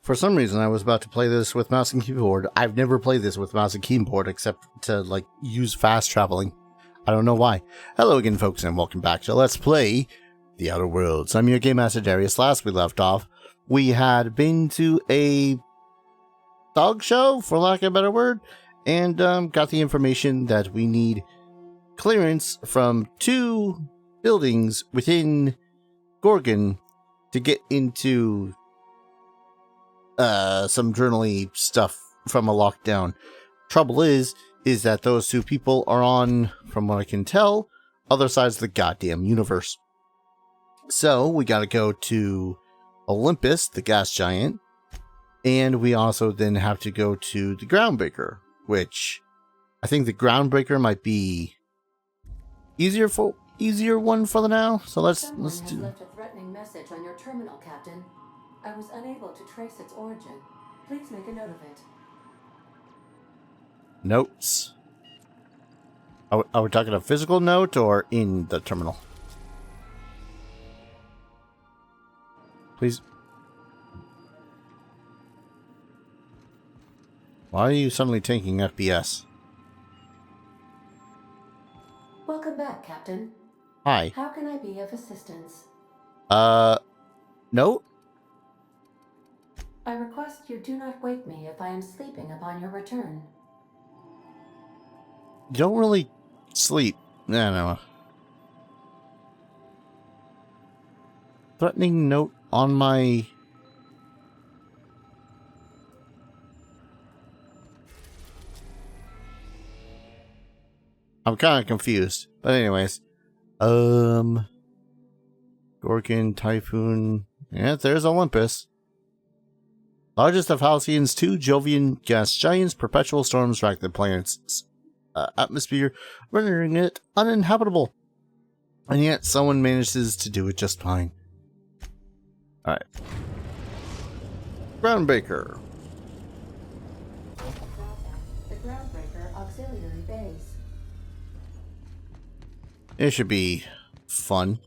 For some reason, I was about to play this with mouse and keyboard. I've never played this with mouse and keyboard except to, like, use fast traveling. I don't know why. Hello again, folks, and welcome back to Let's Play The Outer Worlds. I'm your Game Master Darius. Last we left off, we had been to a dog show, for lack of a better word, and got the information that we need clearance from 2 buildings within Gorgon to get into some journaly stuff from a lockdown. Trouble is that those 2 people are on, from what I can tell, other sides of the goddamn universe. So we gotta go to Olympus, the gas giant, and we also then have to go to the Groundbreaker, which I think the Groundbreaker might be easier one for the now. So let's do. Left a threatening message on your terminal, Captain. I was unable to trace its origin. Please make a note of it. Notes. Are we talking a physical note or in the terminal? Please. Why are you suddenly taking FPS? Welcome back, Captain. Hi. How can I be of assistance? Note? I request you do not wake me if I am sleeping upon your return. You don't really sleep. No. Threatening note on my... I'm kind of confused. But anyways. Gorgon, Typhoon... Yeah, there's Olympus. Largest of Halcyon's 2 Jovian gas giants, perpetual storms rack the planet's atmosphere, rendering it uninhabitable. And yet, someone manages to do it just fine. Alright. Groundbreaker. The Groundbreaker auxiliary base. It should be fun.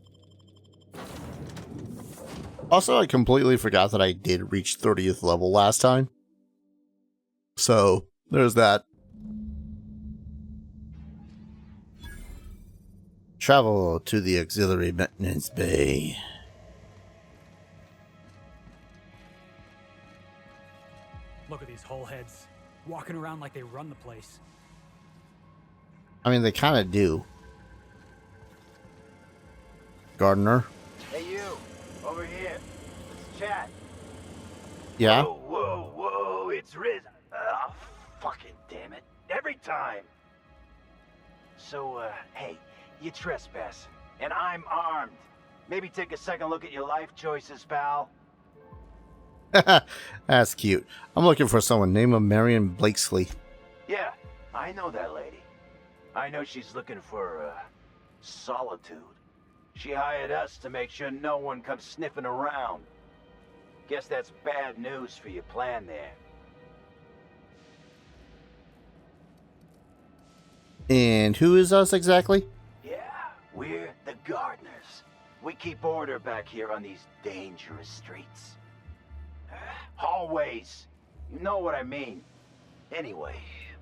Also, I completely forgot that I did reach 30th level last time. So, there's that. Travel to the auxiliary maintenance bay. Look at these hull heads, walking around like they run the place. I mean, they kind of do. Gardener. Hey, you! Over here. Let's chat. Yeah? Whoa, it's Riz. Oh, fucking damn it. Every time. So, hey, you trespass, and I'm armed. Maybe take a second look at your life choices, pal. That's cute. I'm looking for someone named Marion Blakeslee. Yeah, I know that lady. I know she's looking for, solitude. She hired us to make sure no one comes sniffing around. Guess that's bad news for your plan there. And who is us exactly? Yeah, we're the gardeners. We keep order back here on these dangerous streets. Hallways. You know what I mean. Anyway,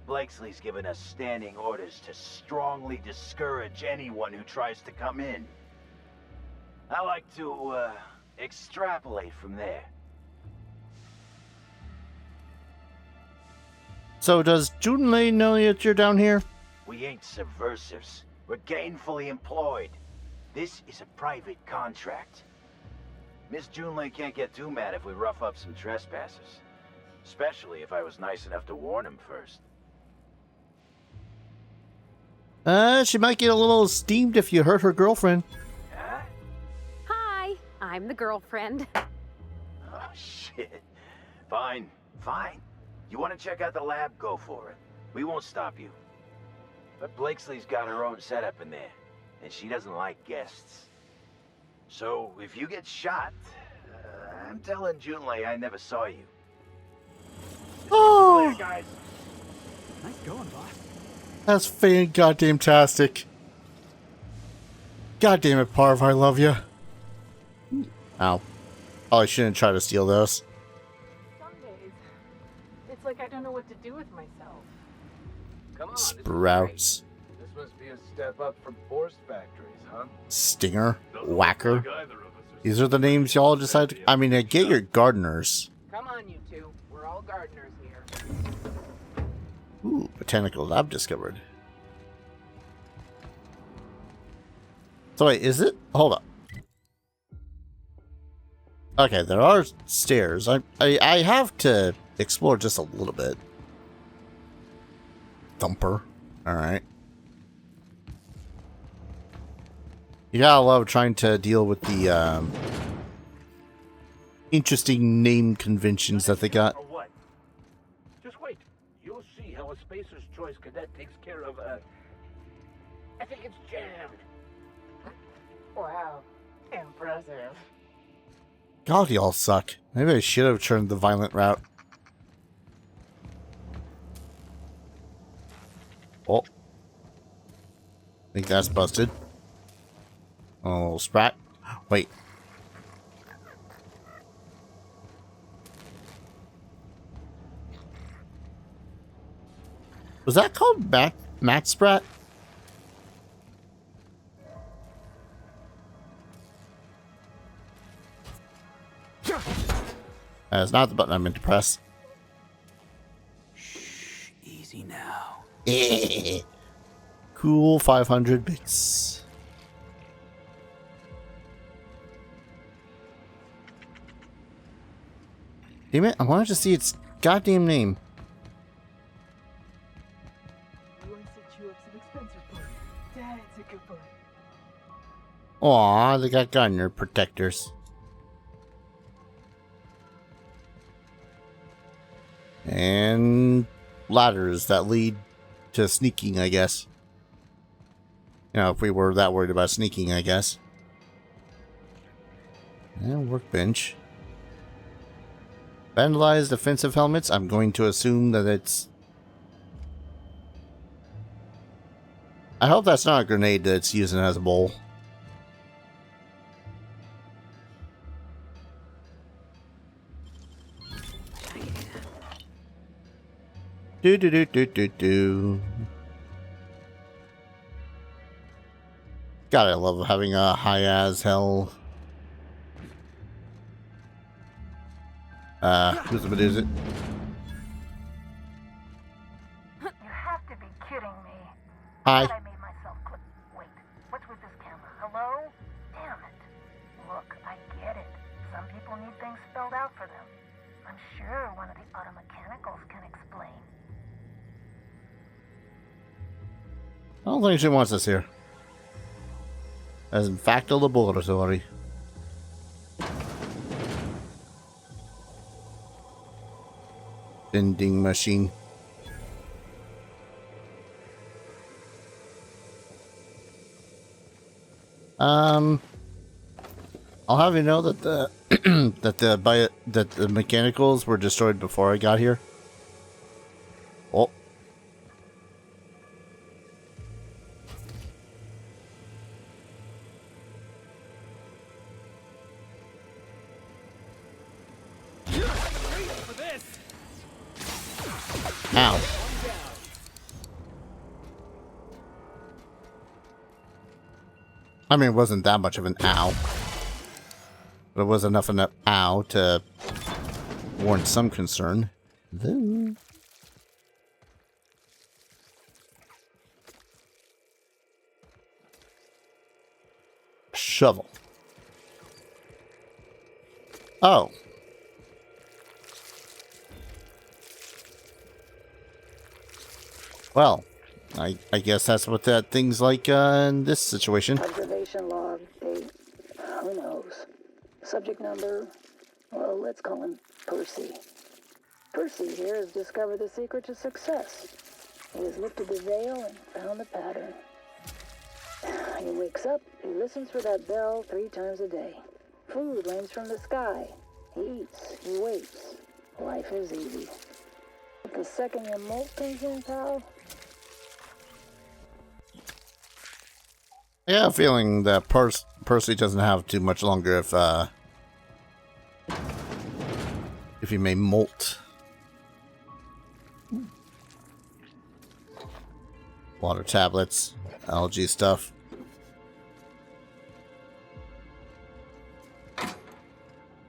Blakeslee's given us standing orders to strongly discourage anyone who tries to come in. I like to, extrapolate from there. So does Junlei know that you're down here? We ain't subversives. We're gainfully employed. This is a private contract. Miss Junlei can't get too mad if we rough up some trespassers. Especially if I was nice enough to warn him first. She might get a little steamed if you hurt her girlfriend. Huh? Hi, I'm the girlfriend. Oh, shit. Fine. You want to check out the lab? Go for it. We won't stop you. But Blakeslee's got her own setup in there, and she doesn't like guests. So, if you get shot, I'm telling Junlei I never saw you. Oh, Later, guys. Nice going, boss. that's fan-goddamn-tastic. God damn it, Parv, I love you. Ow. Probably shouldn't try to steal those. Some I don't know what to do with myself. Come on, Sprouts. This must be a step up from force factories, huh? Stinger. Whacker. These are the names y'all decided to... I mean, I get your gardeners. Come on, you two. We're all gardeners here. Ooh, botanical lab discovered. So wait, is it? Hold up. Okay, there are stairs. I have to explore just a little bit. Thumper. Alright. You gotta love trying to deal with the interesting name conventions that they got. Or what? Just wait. You'll see how a Spacer's Choice cadet takes care of, I think it's jammed. Wow. Impressive. God, y'all suck. Maybe I should have turned the violent route. Oh. Think that's busted. Oh, sprat. Wait. Was that called Matt Sprat? That's not the button I meant to press. Shh, easy now. Cool 500 bits. Damn it, I wanted to see its goddamn name. You want to set you up some expensive food. Dad's a good boy. Aw, they got gardener protectors. And ladders that lead to sneaking, I guess. You know, if we were that worried about sneaking, I guess. And workbench. Vandalized defensive helmets. I'm going to assume that it's... I hope that's not a grenade that it's using as a bowl. Do. God, I love having a high as hell. Who's the is it? You have to be kidding me. Hi. I made myself click. Wait, what's with this camera? Hello? Damn it. Look, I get it. Some people need things spelled out for them. I'm sure one of the auto mechanicals can explain. I don't think she wants us here. As in fact a laboratory. Vending machine. I'll have you know that the that the mechanicals were destroyed before I got here. Oh. Ow. I mean, it wasn't that much of an ow. But it was enough of an ow to warrant some concern. Though. Shovel. Oh. Well, I guess that's what that thing's like in this situation. Observation log, date, who knows. Subject number, well, let's call him Percy. Percy here has discovered the secret to success. He has lifted the veil and found the pattern. He wakes up, he listens for that bell 3 times a day. Food rains from the sky. He eats, he waits. Life is easy. But the second your molt comes in, pal, I have a feeling that Percy doesn't have too much longer if he may molt. Water tablets, algae stuff.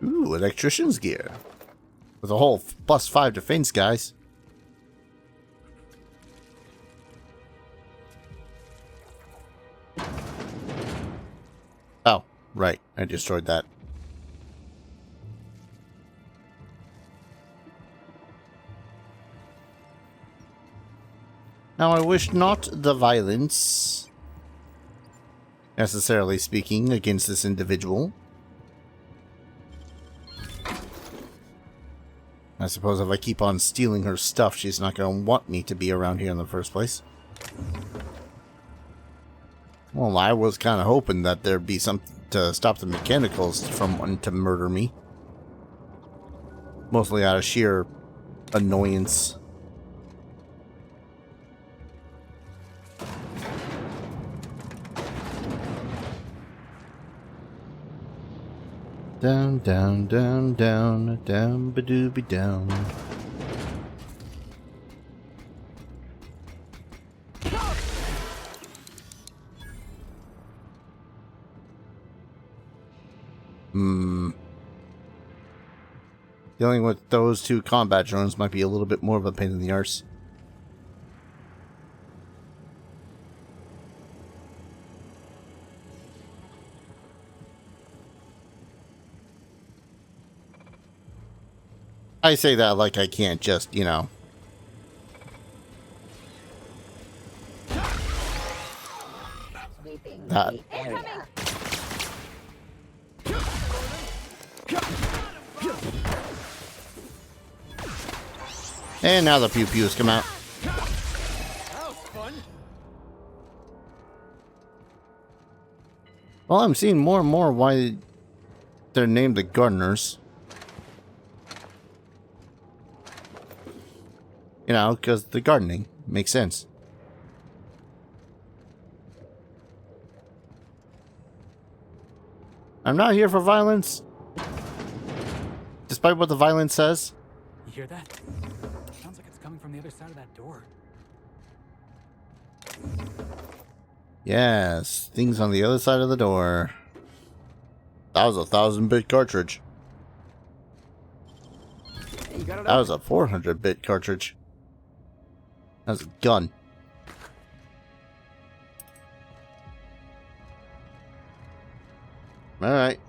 Ooh, electrician's gear. With a whole +5 defense, guys. Oh, right. I destroyed that. Now, I wish not the violence, necessarily speaking, against this individual. I suppose if I keep on stealing her stuff, she's not going to want me to be around here in the first place. Well, I was kind of hoping that there'd be something to stop the mechanicals from wanting to murder me. Mostly out of sheer annoyance. Down, down, down, down, down, ba-dooby down. Dealing with those two combat drones might be a little bit more of a pain in the arse. I say that like I can't just, you know. That. And now the pew-pews come out. That was fun. Well, I'm seeing more and more why they're named the gardeners. You know, because the gardening makes sense. I'm not here for violence. Despite what the violence says. You hear that? Sounds like it's coming from the other side of that door. Yes, things on the other side of the door. That was a 1000-bit cartridge. Hey, you got it That was a 400-bit cartridge. That was a gun. Alright.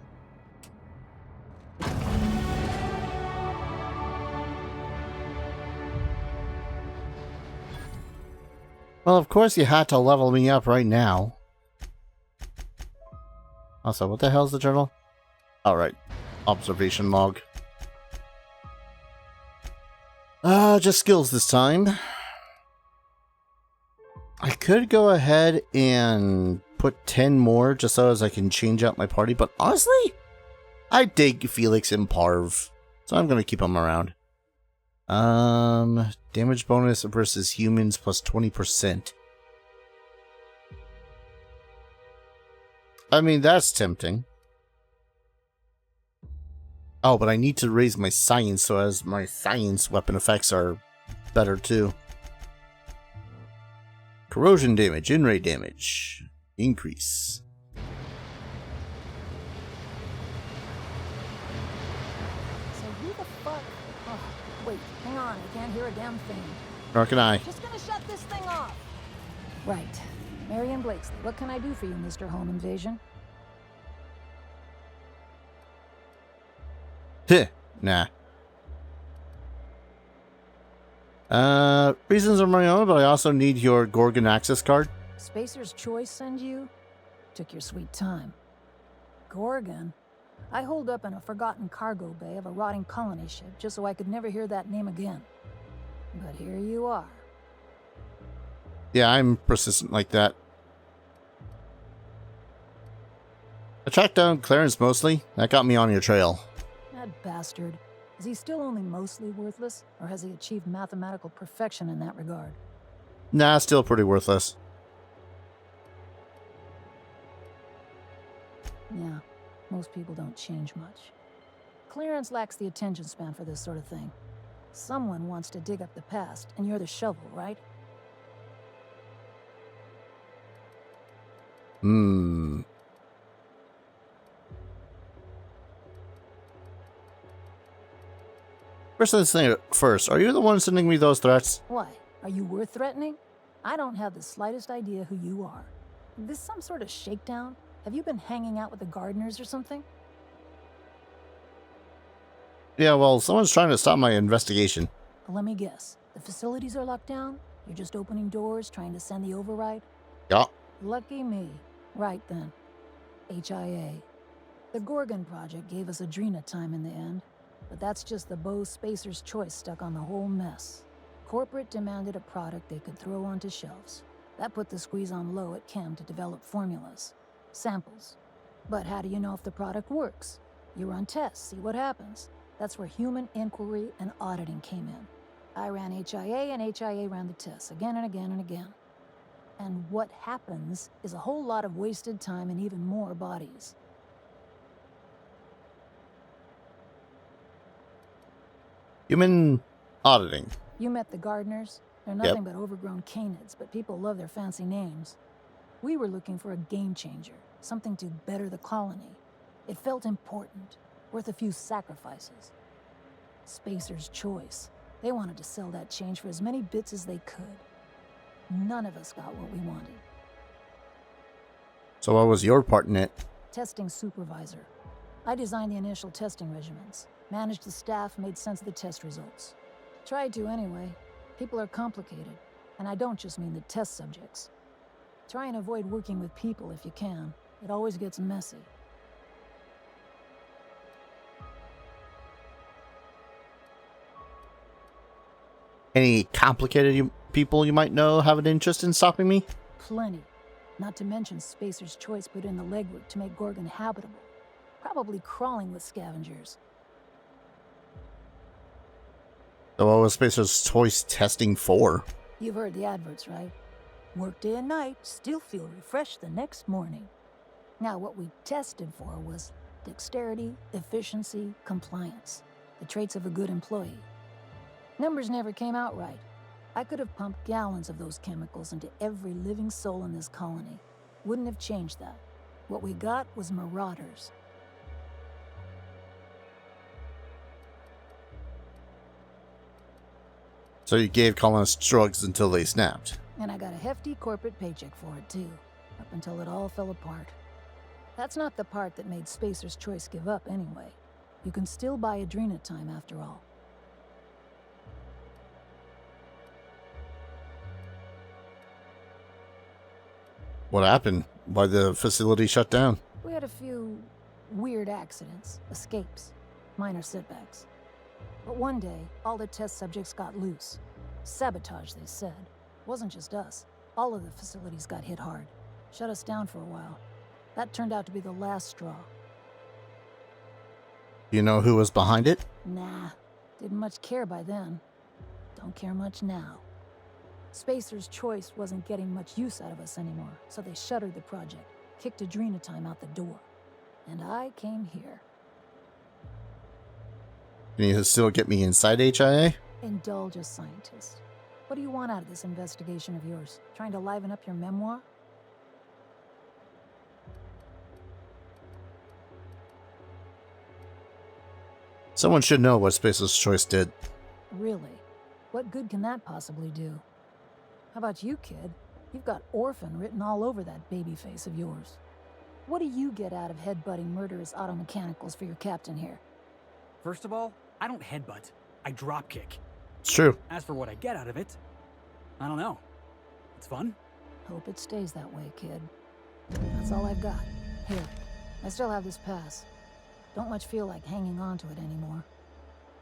Well, of course you had to level me up right now. Also, what the hell's the journal? Alright. Observation log. Just skills this time. I could go ahead and put 10 more just so as I can change out my party, but honestly, I dig Felix and Parv, so I'm gonna keep them around. Damage bonus versus humans plus 20%. I mean, that's tempting. Oh, but I need to raise my science so as my science weapon effects are better too. Corrosion damage, in-ray damage. Increase. So who the fuck? Oh, wait, hang on. I can't hear a damn thing. Nor can I. Just gonna shut this thing off. Right. Marion Blakeslee, what can I do for you, Mr. Home Invasion? Heh, nah. Reasons are my own, but I also need your Gorgon access card. Spacer's Choice send you? Took your sweet time. Gorgon? I holed up in a forgotten cargo bay of a rotting colony ship just so I could never hear that name again. But here you are. Yeah, I'm persistent like that. I tracked down Clarence mostly. That got me on your trail. That bastard. Is he still only mostly worthless, or has he achieved mathematical perfection in that regard? Nah, still pretty worthless. Yeah, most people don't change much. Clarence lacks the attention span for this sort of thing. Someone wants to dig up the past, and you're the shovel, right? Hmm. First, are you the one sending me those threats? Why? Are you worth threatening? I don't have the slightest idea who you are. Is this some sort of shakedown? Have you been hanging out with the gardeners or something? Yeah, well, someone's trying to stop my investigation. Well, let me guess. The facilities are locked down? You're just opening doors, trying to send the override? Yeah. Lucky me. Right then. HIA. The Gorgon project gave us Adrena time in the end, but that's just the Bo Spacer's choice stuck on the whole mess. Corporate demanded a product they could throw onto shelves. That put the squeeze on low at Chem to develop formulas. Samples. But how do you know if the product works? You run tests, see what happens. That's where human inquiry and auditing came in. I ran HIA and HIA ran the tests again and again and again. And what happens is a whole lot of wasted time and even more bodies. Human auditing. You met the gardeners. They're nothing but overgrown canids, but people love their fancy names. We were looking for a game changer, something to better the colony. It felt important, worth a few sacrifices. Spacer's choice. They wanted to sell that change for as many bits as they could. None of us got what we wanted. So what was your part in it? Testing supervisor. I designed the initial testing regimens, managed the staff, made sense of the test results. Tried to anyway. People are complicated, and I don't just mean the test subjects. Try and avoid working with people if you can. It always gets messy. Any complicated people you might know have an interest in stopping me? Plenty. Not to mention Spacer's Choice put in the legwork to make Gorgon habitable. Probably crawling with scavengers. So what was Spacer's Choice testing for? You've heard the adverts, right? Work day and night, still feel refreshed the next morning. Now, what we tested for was dexterity, efficiency, compliance. The traits of a good employee. Numbers never came out right. I could have pumped gallons of those chemicals into every living soul in this colony. Wouldn't have changed that. What we got was marauders. So you gave colonists drugs until they snapped. And I got a hefty corporate paycheck for it, too. Up until it all fell apart. That's not the part that made Spacer's Choice give up, anyway. You can still buy Adrena time, after all. What happened? Why the facility shut down? We had a few weird accidents, escapes, minor setbacks. But one day, all the test subjects got loose. Sabotage, they said. Wasn't just us. All of the facilities got hit hard. Shut us down for a while. That turned out to be the last straw. You know who was behind it? Nah, didn't much care by then. Don't care much now. Spacer's Choice wasn't getting much use out of us anymore, so they shuttered the project, kicked Adrena time out the door. And I came here. Can you still get me inside HIA? Indulge a scientist. What do you want out of this investigation of yours? Trying to liven up your memoir? Someone should know what Spacer's Choice did. Really? What good can that possibly do? How about you, kid? You've got orphan written all over that baby face of yours. What do you get out of headbutting murderous automechanicals for your captain here? First of all, I don't headbutt. I dropkick. It's true. As for what I get out of it, I don't know. It's fun. Hope it stays that way, kid. That's all I've got. Here, I still have this pass. Don't much feel like hanging on to it anymore.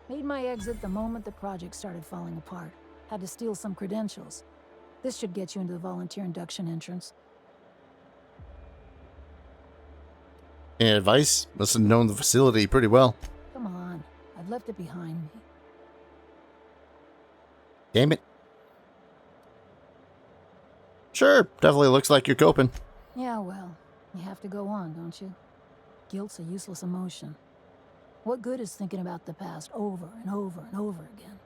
Made my exit the moment the project started falling apart. Had to steal some credentials. This should get you into the volunteer induction entrance. Any advice? Must have known the facility pretty well. Come on, I've left it behind me. Damn it. Sure, definitely looks like you're coping. Yeah, well, you have to go on, don't you? Guilt's a useless emotion. What good is thinking about the past over and over and over again?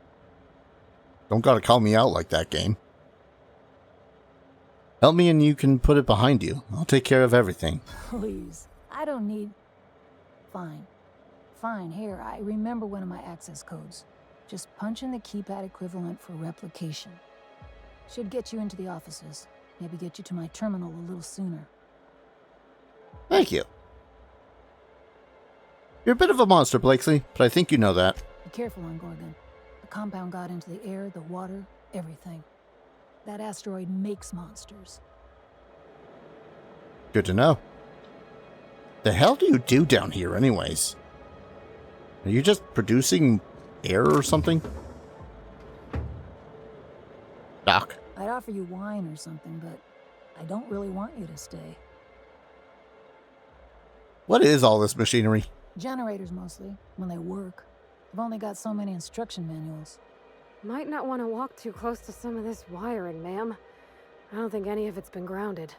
Don't gotta call me out like that, game. Help me and you can put it behind you. I'll take care of everything. Please, I don't need... Fine. Fine, here, I remember one of my access codes. Just punch in the keypad equivalent for replication. Should get you into the offices. Maybe get you to my terminal a little sooner. Thank you. You're a bit of a monster, Blakeslee, but I think you know that. Be careful on Gorgon. The compound got into the air, the water, everything. That asteroid makes monsters. Good to know. The hell do you do down here, anyways? Are you just producing air or something? Doc. I'd offer you wine or something, but I don't really want you to stay. What is all this machinery? Generators mostly, when they work. I've only got so many instruction manuals. Might not want to walk too close to some of this wiring, ma'am. I don't think any of it's been grounded.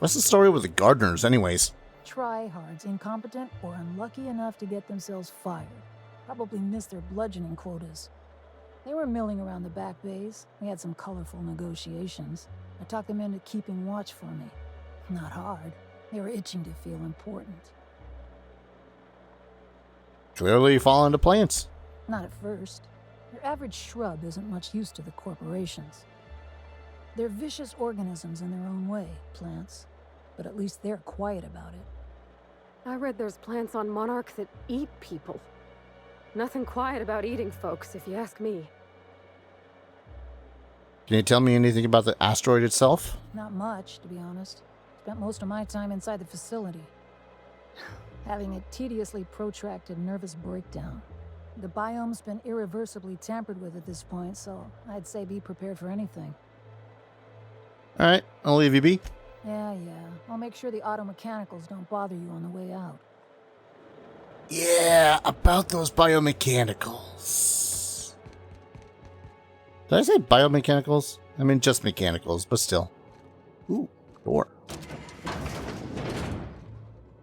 What's the story with the gardeners, anyways? Tryhards, incompetent or unlucky enough to get themselves fired. Probably missed their bludgeoning quotas. They were milling around the back bays. We had some colorful negotiations. I talked them into keeping watch for me. Not hard. They were itching to feel important. Clearly you fall into plants. Not at first. Your average shrub isn't much use to the corporations. They're vicious organisms in their own way, plants. But at least they're quiet about it. I read there's plants on Monarch that eat people. Nothing quiet about eating folks, if you ask me. Can you tell me anything about the asteroid itself? Not much, to be honest. Spent most of my time inside the facility. Having a tediously protracted nervous breakdown. The biome's been irreversibly tampered with at this point, so I'd say be prepared for anything. Alright, I'll leave you be. Yeah. I'll make sure the auto mechanicals don't bother you on the way out. Yeah, about those biomechanicals. Did I say biomechanicals? I mean just mechanicals, but still. Ooh, door.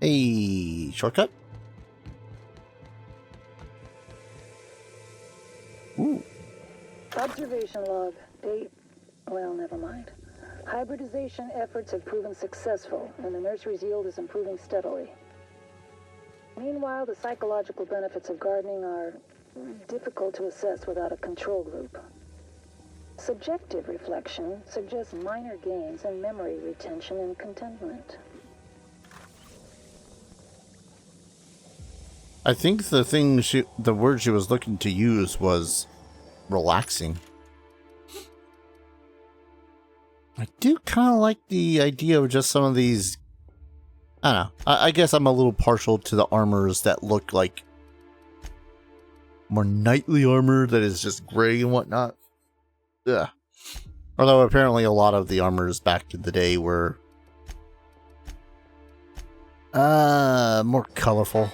Hey, shortcut? Ooh. Observation log. Date. Well, never mind. Hybridization efforts have proven successful, and the nursery's yield is improving steadily. Meanwhile, the psychological benefits of gardening are difficult to assess without a control group. Subjective reflection suggests minor gains in memory retention and contentment. I think the word she was looking to use was relaxing. I do kind of like the idea of just some of these. I don't know. I guess I'm a little partial to the armors that look like more knightly armor that is just gray and whatnot. Yeah. Although apparently a lot of the armors back in the day were more colorful.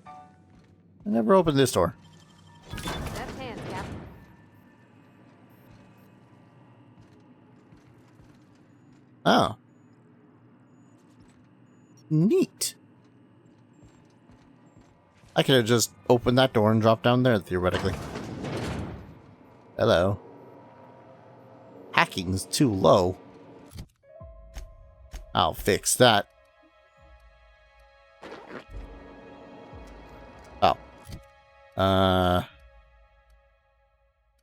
I never opened this door. That's hands, Cap. Oh. Neat. I could have just opened that door and dropped down there, theoretically. Hello. Hacking's too low. I'll fix that. Oh.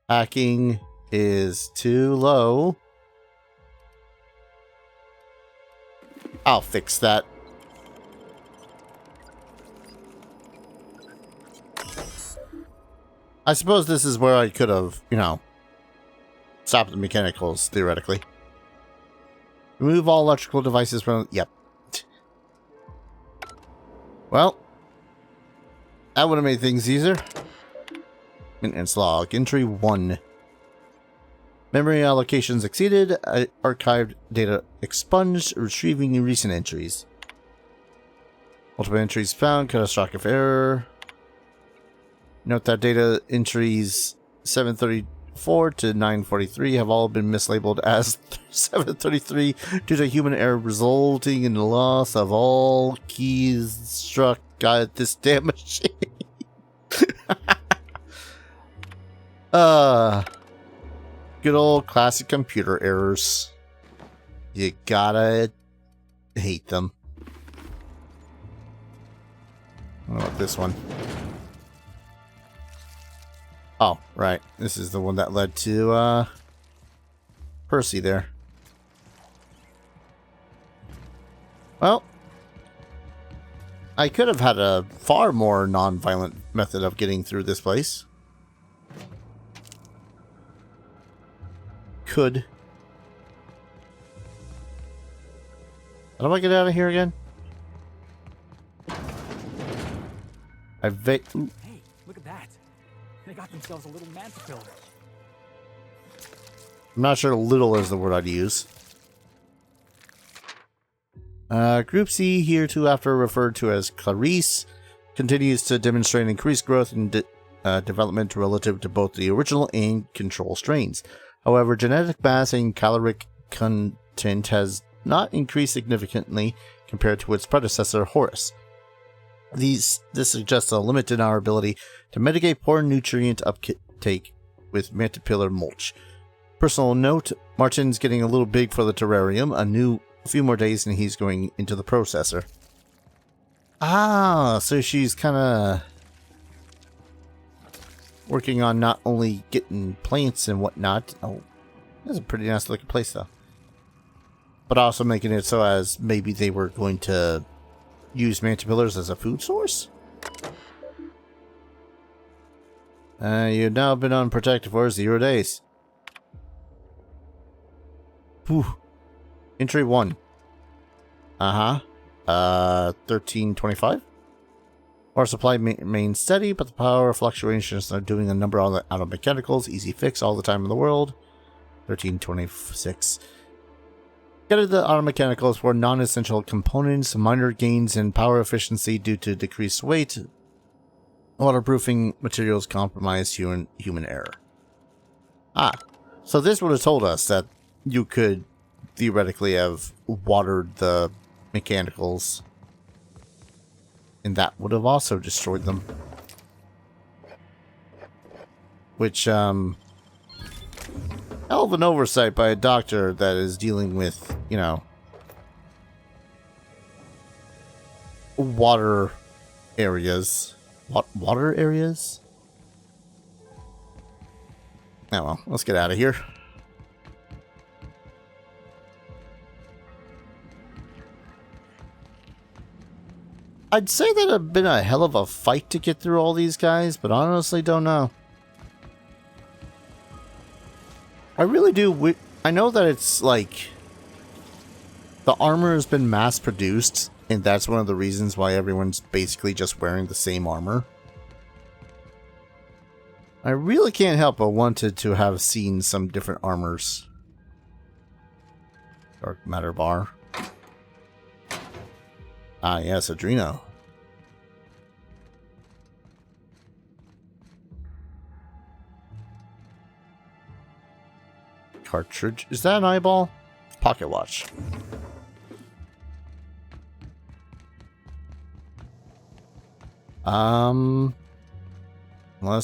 Hacking is too low. I'll fix that. I suppose this is where I could have, stopped the mechanicals, theoretically. Remove all electrical devices from... Yep. Well, that would have made things easier. Maintenance log. Entry 1. Memory allocations exceeded. Archived data expunged. Retrieving recent entries. Multiple entries found. Catastrophic error. Note that data entries 734 to 943 have all been mislabeled as 733 due to human error, resulting in the loss of all keys struck at this damn machine. Good old classic computer errors. You gotta hate them. What about this one? Oh, right. This is the one that led to, Percy there. Well, I could have had a far more non-violent method of getting through this place. Could. How do I get out of here again? Hey, look at that. They got themselves a little manticore. I'm not sure little is the word I'd use. Group C, here too after referred to as Clarice, continues to demonstrate increased growth and development relative to both the original and control strains. However, genetic mass and caloric content has not increased significantly compared to its predecessor, Horus. This suggests a limit in our ability to mitigate poor nutrient uptake with Mantipillar mulch. Personal note, Martin's getting a little big for the terrarium. A few more days and he's going into the processor. Ah, so she's kind of working on not only getting plants and whatnot. Oh, that's a pretty nice looking place though. But also making it so as maybe they were going to use Mantipillars as a food source? You've now been unprotected for 0 days. Whew. Entry 1. 1325. Power supply remains steady, but the power fluctuations are doing a number on the auto mechanicals. Easy fix all the time in the world. 1326. Gutted the auto mechanicals for non-essential components. Minor gains in power efficiency due to decreased weight. Waterproofing materials compromise human error. Ah, so this would have told us that you could theoretically have watered the mechanicals, and that would have also destroyed them. Which, hell of an oversight by a doctor that is dealing with, you know, water areas. Water areas? Oh well, let's get out of here. I'd say that it'd been a hell of a fight to get through all these guys, but honestly don't know. I really do. I know that it's like the armor has been mass produced, and that's one of the reasons why everyone's basically just wearing the same armor. I really can't help but wanted to have seen some different armors. Dark matter bar. Ah, yes, Adreno. Cartridge. Is that an eyeball? Pocket watch. Unless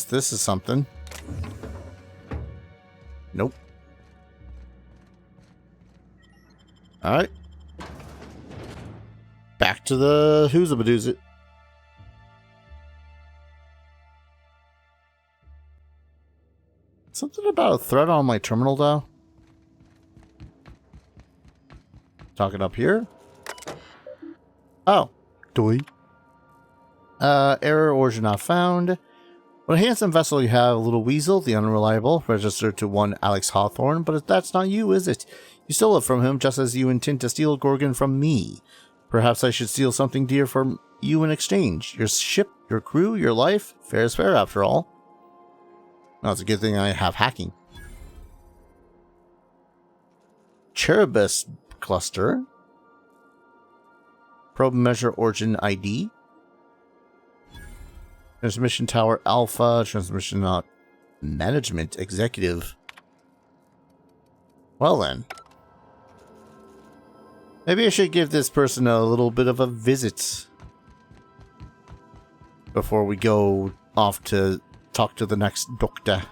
this is something. Nope. Alright. Back to the who's a badooz it. Something about a thread on my terminal though. Talking up here. Oh. Doy. Error origin not found. What a handsome vessel you have, little weasel, the unreliable, registered to one Alex Hawthorne, but that's not you, is it? You stole it from him just as you intend to steal Gorgon from me. Perhaps I should steal something dear from you in exchange. Your ship, your crew, your life. Fair is fair, after all. Well, it's a good thing I have hacking. Cherubus cluster. Probe measure origin ID. Transmission tower alpha. Transmission management executive. Well then. Maybe I should give this person a little bit of a visit before we go off to talk to the next doctor.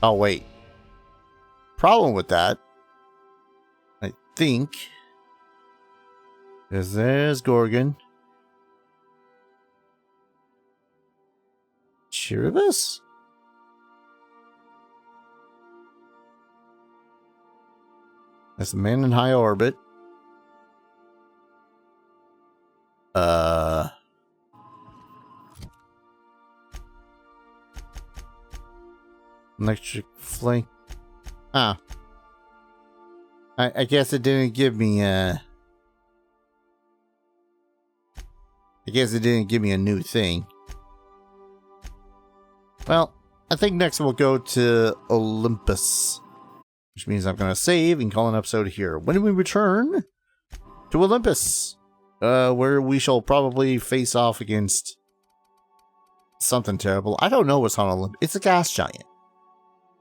Oh, wait. Problem with that, I think, is there's Gorgon. Cheeribus? That's the man in high orbit. Electric flame. Ah. I guess it didn't give me I guess it didn't give me a new thing. Well, I think next we'll go to Olympus. Which means I'm going to save and call an episode here. When we return to Olympus, where we shall probably face off against something terrible. I don't know what's on Olympus. It's a gas giant.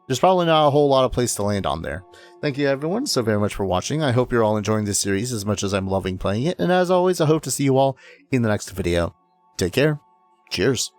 There's probably not a whole lot of place to land on there. Thank you everyone so very much for watching. I hope you're all enjoying this series as much as I'm loving playing it. And as always, I hope to see you all in the next video. Take care. Cheers.